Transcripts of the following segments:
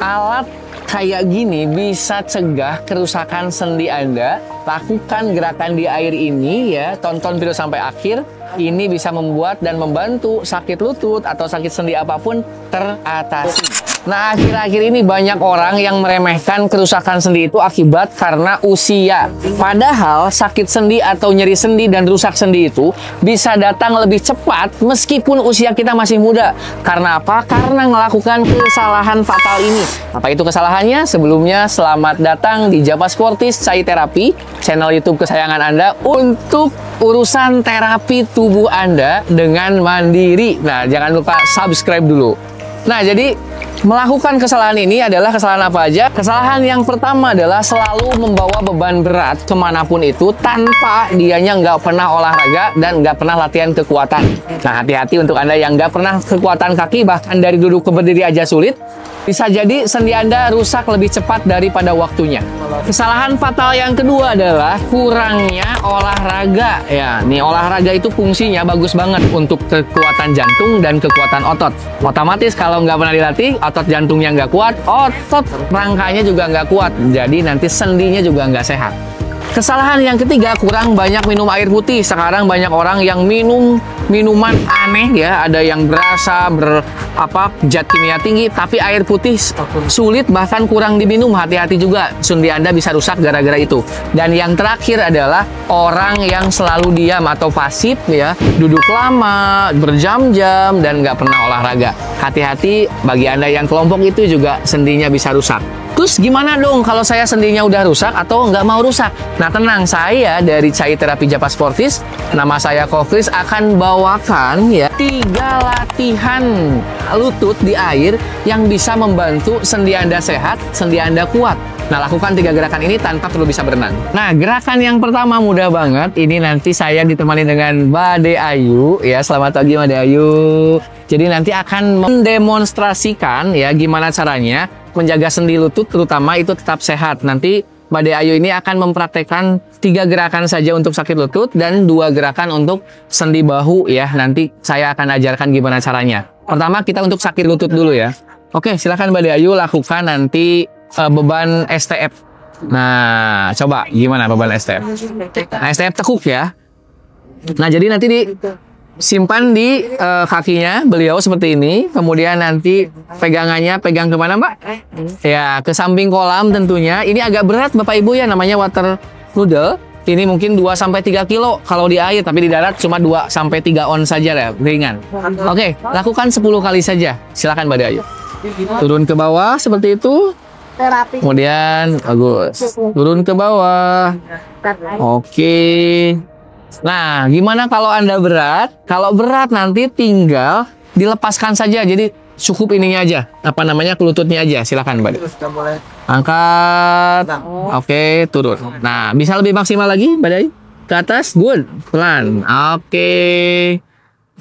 Alat kayak gini bisa cegah kerusakan sendi Anda. Lakukan gerakan di air ini ya, tonton video sampai akhir. Ini bisa membuat dan membantu sakit lutut atau sakit sendi apapun teratasi. Nah, akhir-akhir ini banyak orang yang meremehkan kerusakan sendi itu akibat karena usia. Padahal sakit sendi atau nyeri sendi dan rusak sendi itu bisa datang lebih cepat meskipun usia kita masih muda. Karena apa? Karena melakukan kesalahan fatal ini. Apa itu kesalahannya? Sebelumnya, selamat datang di Japasportis Chai Terapi, channel YouTube kesayangan Anda untuk urusan terapi tubuh Anda dengan mandiri. Nah, jangan lupa subscribe dulu. Nah, jadi melakukan kesalahan ini adalah kesalahan apa aja? Kesalahan yang pertama adalah selalu membawa beban berat kemanapun itu tanpa dianya nggak pernah olahraga dan nggak pernah latihan kekuatan. Nah, hati-hati untuk Anda yang nggak pernah kekuatan kaki, bahkan dari duduk ke berdiri aja sulit. Bisa jadi sendi Anda rusak lebih cepat daripada waktunya. Kesalahan fatal yang kedua adalah kurangnya olahraga. Ya, nih olahraga itu fungsinya bagus banget untuk kekuatan jantung dan kekuatan otot. Otomatis kalau nggak pernah dilatih, otot jantungnya nggak kuat, otot rangkanya juga nggak kuat. Jadi nanti sendinya juga nggak sehat. Kesalahan yang ketiga, kurang banyak minum air putih. Sekarang banyak orang yang minum minuman aneh ya, ada yang berasa zat kimia tinggi, tapi air putih sulit bahkan kurang diminum. Hati-hati juga, sendi Anda bisa rusak gara-gara itu. Dan yang terakhir adalah orang yang selalu diam atau pasif ya, duduk lama, berjam-jam dan nggak pernah olahraga. Hati-hati bagi Anda yang kelompok itu juga sendinya bisa rusak. Terus gimana dong kalau saya sendinya udah rusak atau nggak mau rusak? Nah, tenang, saya dari Chai Terapi Japasportis, nama saya Kofris, akan bawakan ya 3 latihan lutut di air yang bisa membantu sendi Anda sehat, sendi Anda kuat. Nah, lakukan 3 gerakan ini tanpa perlu bisa berenang. Nah, gerakan yang pertama mudah banget. Ini nanti saya ditemani dengan Mbak Ayu ya. Selamat pagi Mbak Ayu. Jadi nanti akan mendemonstrasikan ya gimana caranya menjaga sendi lutut, terutama itu tetap sehat. Nanti Mbak Ayu ini akan mempraktekkan 3 gerakan saja untuk sakit lutut dan 2 gerakan untuk sendi bahu ya. Nanti saya akan ajarkan gimana caranya. Pertama kita untuk sakit lutut dulu ya. Oke, silakan Mbak Ayu lakukan nanti beban STF. Nah, coba gimana beban STF? Nah, STF tekuk ya. Nah, jadi nanti simpan di kakinya beliau seperti ini. Kemudian nanti pegangannya pegang kemana Mbak? Ya, ke samping kolam tentunya. Ini agak berat Bapak Ibu ya, namanya water noodle. Ini mungkin 2-3 kilo kalau di air, tapi di darat cuma 2-3 ons saja ya, ringan. Oke, lakukan 10 kali saja. Silakan Mbak Ayu. Turun ke bawah seperti itu. Kemudian bagus. Turun ke bawah. Oke. Nah, gimana kalau Anda berat? Kalau berat nanti tinggal dilepaskan saja. Jadi cukup ininya aja. Apa namanya? Lututnya aja. Silakan, Mbak. Angkat. Oke, turun. Nah, bisa lebih maksimal lagi, Mbak. Ke atas. Good. Pelan. Oke.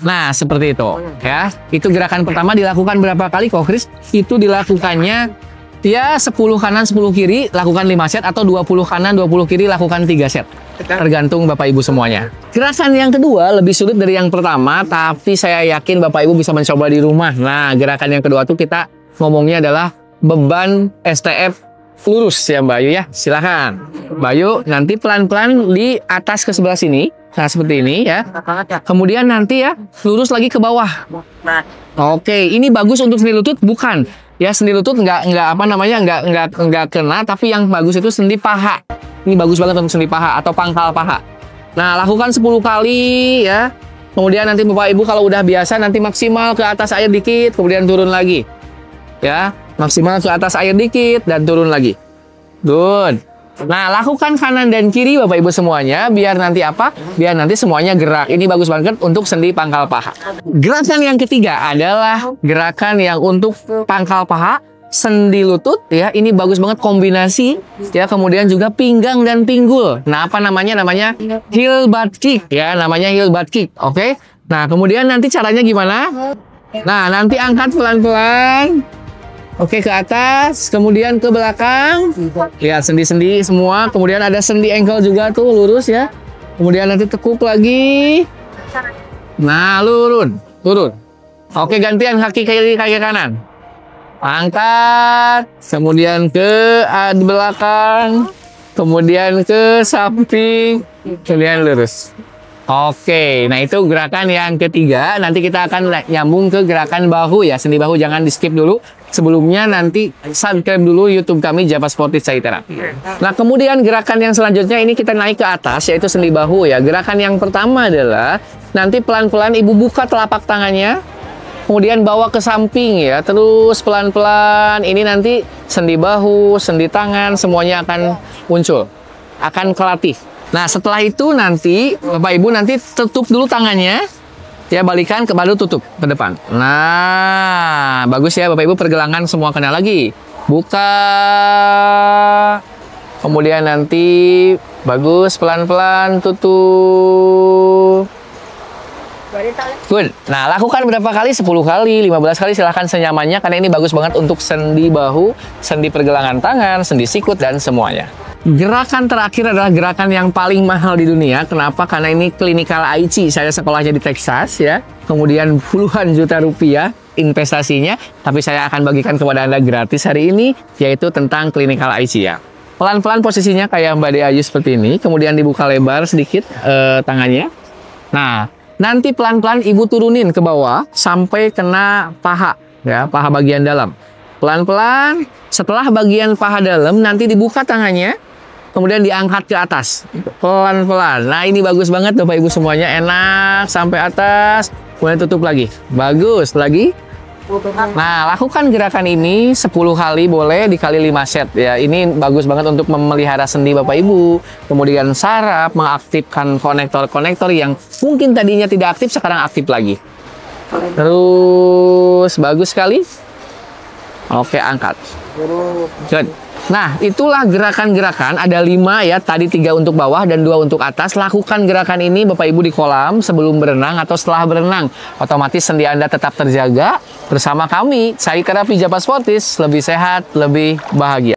Nah, seperti itu ya. Itu gerakan pertama dilakukan berapa kali kok, Chris? Itu dilakukannya ya 10 kanan 10 kiri lakukan 5 set atau 20 kanan 20 kiri lakukan 3 set. Tergantung Bapak Ibu semuanya. Gerakan yang kedua lebih sulit dari yang pertama, tapi saya yakin Bapak Ibu bisa mencoba di rumah. Nah, gerakan yang kedua tuh kita ngomongnya adalah beban STF lurus ya Mbak Ayu ya. Silakan. Mbak Ayu nanti pelan-pelan di atas ke sebelah sini. Nah, seperti ini ya. Kemudian nanti ya lurus lagi ke bawah. Oke, ini bagus untuk sendi lutut bukan? Ya, sendi lutut nggak kena, tapi yang bagus itu sendi paha. Ini bagus banget untuk sendi paha atau pangkal paha. Nah, lakukan 10 kali ya. Kemudian nanti Bapak Ibu kalau udah biasa nanti maksimal ke atas air dikit, kemudian turun lagi. Ya, maksimal ke atas air dikit dan turun lagi. Good. Nah, lakukan kanan dan kiri Bapak Ibu semuanya, biar nanti apa? Biar nanti semuanya gerak. Ini bagus banget untuk sendi pangkal paha. Gerakan yang ketiga adalah gerakan yang untuk pangkal paha, sendi lutut ya. Ini bagus banget kombinasi ya, kemudian juga pinggang dan pinggul. Nah, apa namanya? Namanya heel butt kick ya, namanya heel butt kick. Oke. Nah, kemudian nanti caranya gimana? Nah, nanti angkat pelan-pelan. Oke, ke atas, kemudian ke belakang. Lihat sendi-sendi semua. Kemudian ada sendi ankle juga tuh, lurus ya. Kemudian nanti tekuk lagi. Nah, turun. Oke, gantian kaki kiri, kaki kanan. Angkat, kemudian ke di belakang, kemudian ke samping, kemudian lurus. Oke, nah itu gerakan yang ketiga. Nanti kita akan nyambung ke gerakan bahu ya, sendi bahu. Jangan di skip dulu. Sebelumnya nanti subscribe dulu YouTube kami Java Sportive Sai Terapi. Nah kemudian gerakan yang selanjutnya ini kita naik ke atas, yaitu sendi bahu ya. Gerakan yang pertama adalah nanti pelan-pelan ibu buka telapak tangannya, kemudian bawa ke samping ya, terus pelan-pelan. Ini nanti sendi bahu, sendi tangan, semuanya akan muncul, akan kelatih. Nah setelah itu nanti Bapak Ibu nanti tutup dulu tangannya, ya balikan ke baru tutup ke depan. Nah bagus ya Bapak Ibu, pergelangan semua kena lagi. Buka, kemudian nanti bagus pelan-pelan tutup. Good. Nah, lakukan berapa kali? 10 kali, 15 kali, silahkan senyamannya karena ini bagus banget untuk sendi bahu, sendi pergelangan tangan, sendi sikut dan semuanya. Gerakan terakhir adalah gerakan yang paling mahal di dunia. Kenapa? Karena ini clinical IT. Saya sekolahnya di Texas ya. Kemudian puluhan juta rupiah investasinya, tapi saya akan bagikan kepada Anda gratis hari ini, yaitu tentang clinical IT ya. Pelan-pelan posisinya kayak Mbak Dea Ayu seperti ini, kemudian dibuka lebar sedikit tangannya. Nah, nanti pelan-pelan ibu turunin ke bawah sampai kena paha, ya, paha bagian dalam. Pelan-pelan, setelah bagian paha dalam nanti dibuka tangannya, kemudian diangkat ke atas, pelan-pelan. Nah ini bagus banget Bapak Ibu semuanya, enak sampai atas, kemudian tutup lagi. Bagus, lagi. Nah, lakukan gerakan ini 10 kali boleh dikali 5 set ya. Ini bagus banget untuk memelihara sendi Bapak Ibu, kemudian saraf, mengaktifkan konektor-konektor yang mungkin tadinya tidak aktif sekarang aktif lagi. Terus bagus sekali. Oke, angkat. Good. Nah, itulah gerakan-gerakan, ada 5 ya, tadi 3 untuk bawah dan 2 untuk atas. Lakukan gerakan ini Bapak Ibu di kolam sebelum berenang atau setelah berenang. Otomatis sendi Anda tetap terjaga bersama kami, Sai Terapi Java Sportive, lebih sehat, lebih bahagia.